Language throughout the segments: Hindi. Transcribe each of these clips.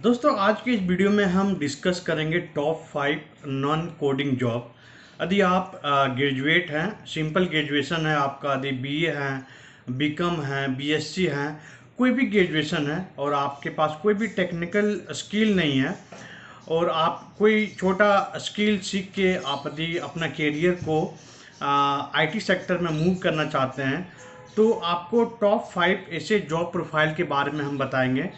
दोस्तों आज की इस वीडियो में हम डिस्कस करेंगे टॉप 5 नॉन कोडिंग जॉब। यदि आप ग्रेजुएट हैं, सिंपल ग्रेजुएशन है आपका, यदि बीए है, बीकॉम है, बीएससी है, कोई भी ग्रेजुएशन है और आपके पास कोई भी टेक्निकल स्किल नहीं है और आप कोई छोटा स्किल सीख के आप यदि अपना करियर को आईटी सेक्टर में मूव करना चाहते हैं तो आपको टॉप 5 ऐसे जॉब प्रोफाइल के बारे में हम बताएंगे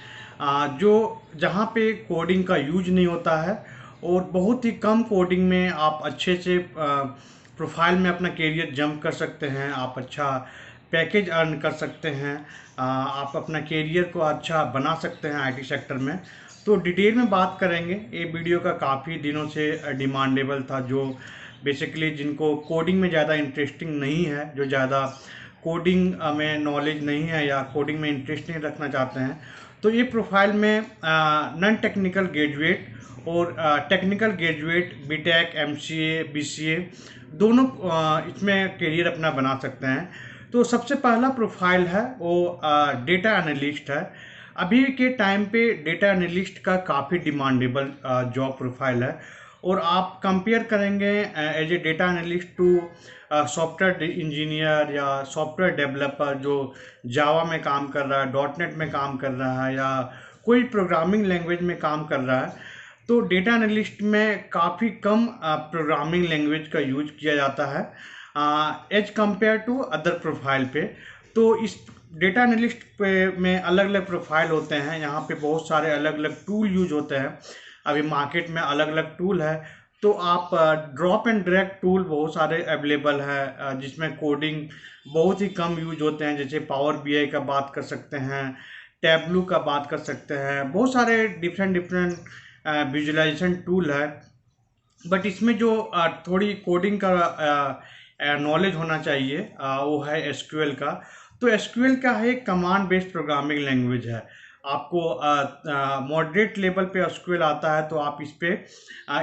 जो जहाँ पे कोडिंग का यूज नहीं होता है और बहुत ही कम कोडिंग में आप अच्छे से प्रोफाइल में अपना करियर जंप कर सकते हैं। आप अच्छा पैकेज अर्न कर सकते हैं। आप अपना करियर को अच्छा बना सकते हैं आईटी सेक्टर में। तो डिटेल में बात करेंगे। ये वीडियो का काफ़ी दिनों से डिमांडेबल था, जो बेसिकली जिनको कोडिंग में ज़्यादा इंटरेस्टिंग नहीं है, जो ज़्यादा कोडिंग में नॉलेज नहीं है या कोडिंग में इंटरेस्ट नहीं रखना चाहते हैं, तो ये प्रोफाइल में नॉन टेक्निकल ग्रेजुएट और technical graduate BTech MCA BCA दोनों इसमें करियर अपना बना सकते हैं। तो सबसे पहला प्रोफाइल है वो डेटा एनालिस्ट है। अभी के टाइम पे डेटा एनालिस्ट का काफ़ी डिमांडेबल जॉब प्रोफाइल है और आप कंपेयर करेंगे as a data analyst to software engineer या सॉफ्टवेयर डेवलपर जो जावा में काम कर रहा है, डॉट नेट में काम कर रहा है या कोई प्रोग्रामिंग लैंग्वेज में काम कर रहा है। तो डेटा एनालिस्ट में काफ़ी कम प्रोग्रामिंग लैंग्वेज का यूज किया जाता है as compared to other profile पे। तो इस डेटा एनालिस्ट पे में अलग अलग प्रोफाइल होते हैं। यहाँ पे बहुत सारे अलग अलग टूल यूज होते हैं। अभी मार्केट में अलग अलग टूल है, तो आप ड्रॉप एंड ड्रैग टूल बहुत सारे अवेलेबल है जिसमें कोडिंग बहुत ही कम यूज होते हैं। जैसे पावर बीआई का बात कर सकते हैं, टैबलू का बात कर सकते हैं, बहुत सारे डिफरेंट डिफरेंट विजुअलाइजेशन टूल है। बट इसमें जो थोड़ी कोडिंग का नॉलेज होना चाहिए वो है एसक्यूएल का। तो एसक्यूएल का है कमांड बेस्ड प्रोग्रामिंग लैंग्वेज है। आपको मॉडरेट लेवल पे एसक्यूएल आता है तो आप इस पे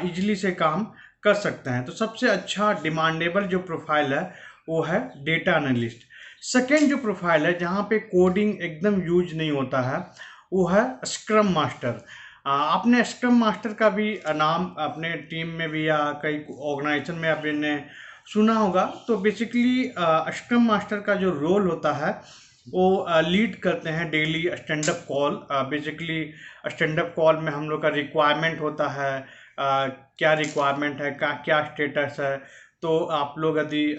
इजीली से काम कर सकते हैं। तो सबसे अच्छा डिमांडेबल जो प्रोफाइल है वो है डेटा एनालिस्ट। सेकेंड जो प्रोफाइल है जहाँ पे कोडिंग एकदम यूज नहीं होता है वो है स्क्रम मास्टर। आपने स्क्रम मास्टर का भी नाम अपने टीम में भी या कई ऑर्गेनाइजेशन में आपने सुना होगा। तो बेसिकली स्क्रम मास्टर का जो रोल होता है वो लीड करते हैं daily stand up call. Basically stand up call में हम लोग का रिक्वायरमेंट होता है, क्या रिक्वायरमेंट है, क्या स्टेटस है। तो आप लोग यदि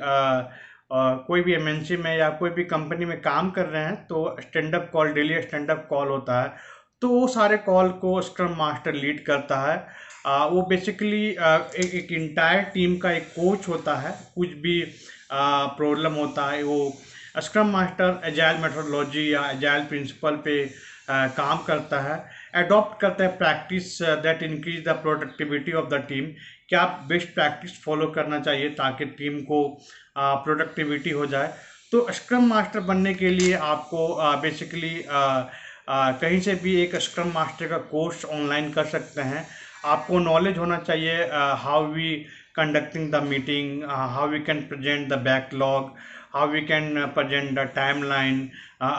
कोई भी एमएनसी में या कोई भी कंपनी में काम कर रहे हैं तो stand up call, daily stand up call होता है। तो वो सारे कॉल को स्क्रम मास्टर लीड करता है। वो बेसिकली एक इंटायर टीम का एक कोच होता है। कुछ भी प्रॉब्लम होता है वो स्क्रम मास्टर एजाइल मेथोडोलॉजी या एजाइल प्रिंसिपल पे काम करता है, अडॉप्ट करता है practice that increase the productivity of the team. क्या बेस्ट प्रैक्टिस फॉलो करना चाहिए ताकि टीम को प्रोडक्टिविटी हो जाए। तो स्क्रम मास्टर बनने के लिए आपको बेसिकली कहीं से भी एक स्क्रम मास्टर का कोर्स ऑनलाइन कर सकते हैं। आपको नॉलेज होना चाहिए how we conducting the meeting, how we can present the backlog, how we can present the timeline,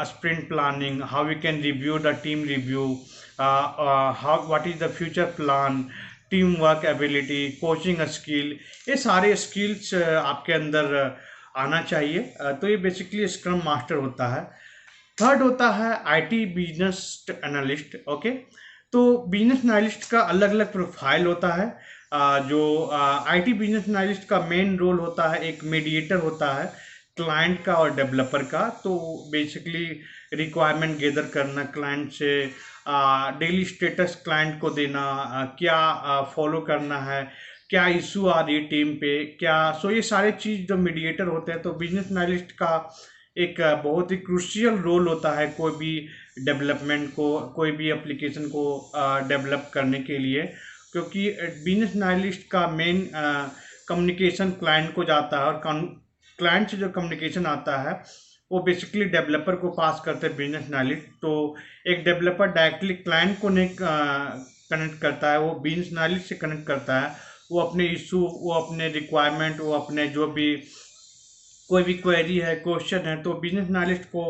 sprint planning, how we can review the team review, how what is the future plan, team work ability, coaching skill, ये सारे स्किल्स आपके अंदर आना चाहिए। तो ये बेसिकली स्क्रम मास्टर होता है। थर्ड होता है आईटी बिजनेस एनालिस्ट। ओके, तो बिजनेस एनालिस्ट का अलग अलग प्रोफाइल होता है। जो आईटी बिजनेस एनालिस्ट का मेन रोल होता है, एक मीडिएटर होता है क्लाइंट का और डेवलपर का। तो बेसिकली रिक्वायरमेंट गैदर करना क्लाइंट से, डेली स्टेटस क्लाइंट को देना, क्या फॉलो करना है, क्या इशू आ रही है टीम पे, क्या। सो ये सारे चीज़ जो मीडिएटर होते हैं। तो बिजनेस एनालिस्ट का एक बहुत ही क्रूशियल रोल होता है कोई भी डेवलपमेंट को, कोई भी एप्लीकेशन को डेवलप करने के लिए, क्योंकि बिजनेस एनालिस्ट का मेन कम्युनिकेशन क्लाइंट को जाता है और क्लाइंट से जो कम्युनिकेशन आता है वो बेसिकली डेवलपर को पास करते हैं बिजनेस एनालिस्ट। तो एक डेवलपर डायरेक्टली क्लाइंट को नहीं कनेक्ट करता है, वो बिजनेस एनालिस्ट से कनेक्ट करता है। वो अपने इशू, वो अपने रिक्वायरमेंट, वो अपने जो भी कोई भी क्वेरी है, क्वेश्चन है, तो बिजनेस एनालिस्ट को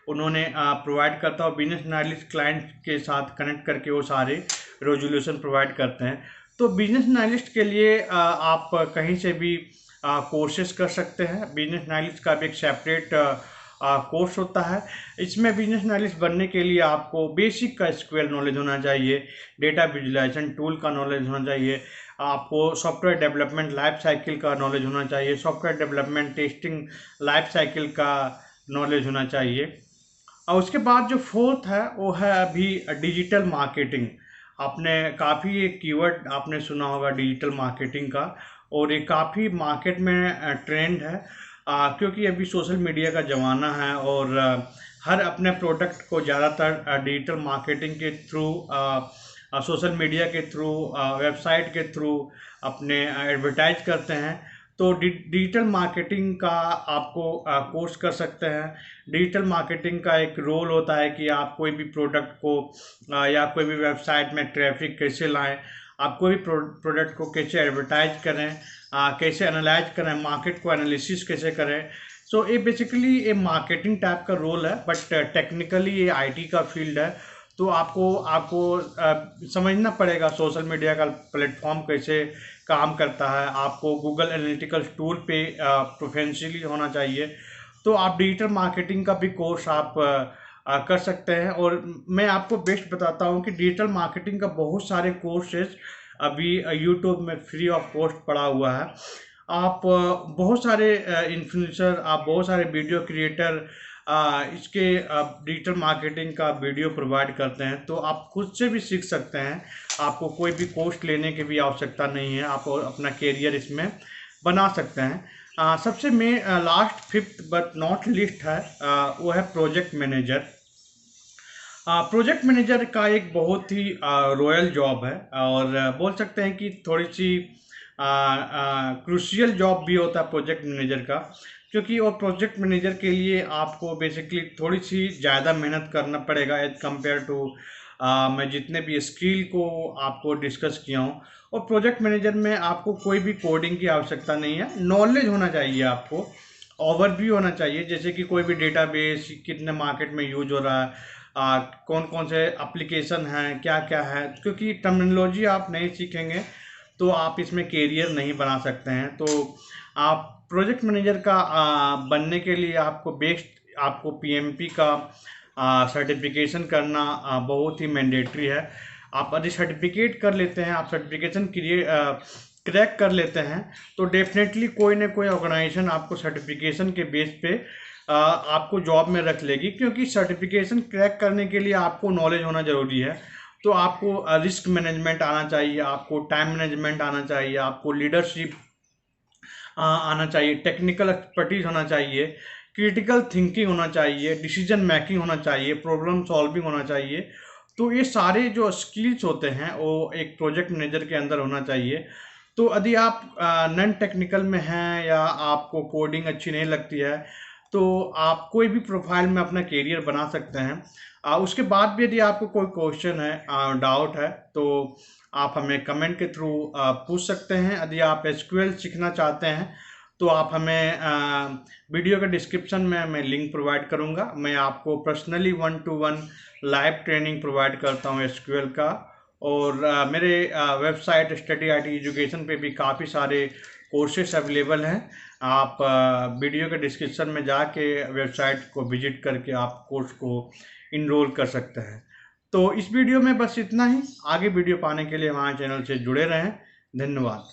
उन्होंने प्रोवाइड करता है और बिजनेस एनालिस्ट क्लाइंट के साथ कनेक्ट करके वो सारे रेजोल्यूशन प्रोवाइड करते हैं। तो बिजनेस एनालिस्ट के लिए आप कहीं से भी कोर्सेज कर सकते हैं। बिजनेस एनालिस्ट का भी एक सेपरेट कोर्स होता है। इसमें बिजनेस एनालिस्ट बनने के लिए आपको बेसिक का एसक्यूएल नॉलेज होना चाहिए, डेटा विजुलाइजेशन टूल का नॉलेज होना चाहिए, आपको सॉफ्टवेयर डेवलपमेंट लाइफ साइकिल का नॉलेज होना चाहिए, software development testing life cycle का नॉलेज होना चाहिए। और उसके बाद जो फोर्थ है वो है अभी डिजिटल मार्केटिंग। आपने काफ़ी एक कीवर्ड आपने सुना होगा डिजिटल मार्केटिंग का, और ये काफ़ी मार्केट में ट्रेंड है, क्योंकि अभी सोशल मीडिया का ज़माना है और हर अपने प्रोडक्ट को ज़्यादातर डिजिटल मार्केटिंग के थ्रू, सोशल मीडिया के थ्रू, वेबसाइट के थ्रू अपने एडवर्टाइज करते हैं। तो डिजिटल मार्केटिंग का आपको कोर्स कर सकते हैं। डिजिटल मार्केटिंग का एक रोल होता है कि आप कोई भी प्रोडक्ट को या कोई भी वेबसाइट में ट्रैफिक कैसे लाएं, आप कोई भी प्रोडक्ट को कैसे एडवर्टाइज करें, कैसे एनालाइज करें, मार्केट को एनालिसिस कैसे करें। सो ये बेसिकली ये मार्केटिंग टाइप का रोल है, बट टेक्निकली ये आईटी का फील्ड है। तो आपको आपको समझना पड़ेगा सोशल मीडिया का प्लेटफॉर्म कैसे काम करता है, आपको गूगल एनालिटिकल टूल पे प्रोफेशनली होना चाहिए। तो आप डिजिटल मार्केटिंग का भी कोर्स आप कर सकते हैं। और मैं आपको बेस्ट बताता हूँ कि डिजिटल मार्केटिंग का बहुत सारे कोर्सेज अभी यूट्यूब में फ्री ऑफ कॉस्ट पड़ा हुआ है। आप बहुत सारे इन्फ्लुएंसर, आप बहुत सारे वीडियो क्रिएटर इसके डिजिटल मार्केटिंग का वीडियो प्रोवाइड करते हैं, तो आप खुद से भी सीख सकते हैं। आपको कोई भी कोर्स लेने की भी आवश्यकता नहीं है, आप अपना कैरियर इसमें बना सकते हैं। सबसे last fifth but not list है, वो है प्रोजेक्ट मैनेजर। प्रोजेक्ट मैनेजर का एक बहुत ही रॉयल जॉब है, और बोल सकते हैं कि थोड़ी सी क्रूशियल जॉब भी होता है प्रोजेक्ट मैनेजर का, क्योंकि और प्रोजेक्ट मैनेजर के लिए आपको बेसिकली थोड़ी सी ज़्यादा मेहनत करना पड़ेगा एज कम्पेयर टू मैं जितने भी स्किल को आपको डिस्कस किया हूँ। और प्रोजेक्ट मैनेजर में आपको कोई भी कोडिंग की आवश्यकता नहीं है, नॉलेज होना चाहिए आपको, ओवरव्यू होना चाहिए, जैसे कि कोई भी डेटाबेस कितने मार्केट में यूज हो रहा है, कौन कौन से एप्लीकेशन हैं, क्या क्या है, क्योंकि टर्मिनोलॉजी आप नहीं सीखेंगे तो आप इसमें कैरियर नहीं बना सकते हैं। तो आप प्रोजेक्ट मैनेजर का बनने के लिए आपको बेस्ट आपको पीएमपी का सर्टिफिकेशन करना बहुत ही मैंडेटरी है। आप यदि सर्टिफिकेट कर लेते हैं, आप सर्टिफिकेशन क्रैक कर लेते हैं, तो डेफिनेटली कोई ना कोई ऑर्गेनाइजेशन आपको सर्टिफिकेशन के बेस पे आपको जॉब में रख लेगी, क्योंकि सर्टिफिकेशन क्रैक करने के लिए आपको नॉलेज होना ज़रूरी है। तो आपको रिस्क मैनेजमेंट आना चाहिए, आपको टाइम मैनेजमेंट आना चाहिए, आपको लीडरशिप आना चाहिए, टेक्निकल एक्सपर्टीज होना चाहिए, क्रिटिकल थिंकिंग होना चाहिए, डिसीजन मेकिंग होना चाहिए, प्रॉब्लम सॉल्विंग होना चाहिए। तो ये सारे जो स्किल्स होते हैं वो एक प्रोजेक्ट मैनेजर के अंदर होना चाहिए। तो यदि आप नॉन टेक्निकल में हैं या आपको कोडिंग अच्छी नहीं लगती है, तो आप कोई भी प्रोफाइल में अपना कैरियर बना सकते हैं। उसके बाद भी यदि आपको कोई क्वेश्चन है, डाउट है, तो आप हमें कमेंट के थ्रू पूछ सकते हैं। यदि आप एसक्यूएल सीखना चाहते हैं तो आप हमें वीडियो के डिस्क्रिप्शन में मैं लिंक प्रोवाइड करूंगा। मैं आपको personally 1-to-1 live training provide करता हूं एसक्यूएल का। और मेरे वेबसाइट स्टडी IT एजुकेशन पे भी काफ़ी सारे कोर्सेस अवेलेबल हैं। आप वीडियो के डिस्क्रिप्शन में जाके वेबसाइट को विजिट करके आप कोर्स को इनरोल कर सकते हैं। तो इस वीडियो में बस इतना ही। आगे वीडियो पाने के लिए हमारे चैनल से जुड़े रहें। धन्यवाद।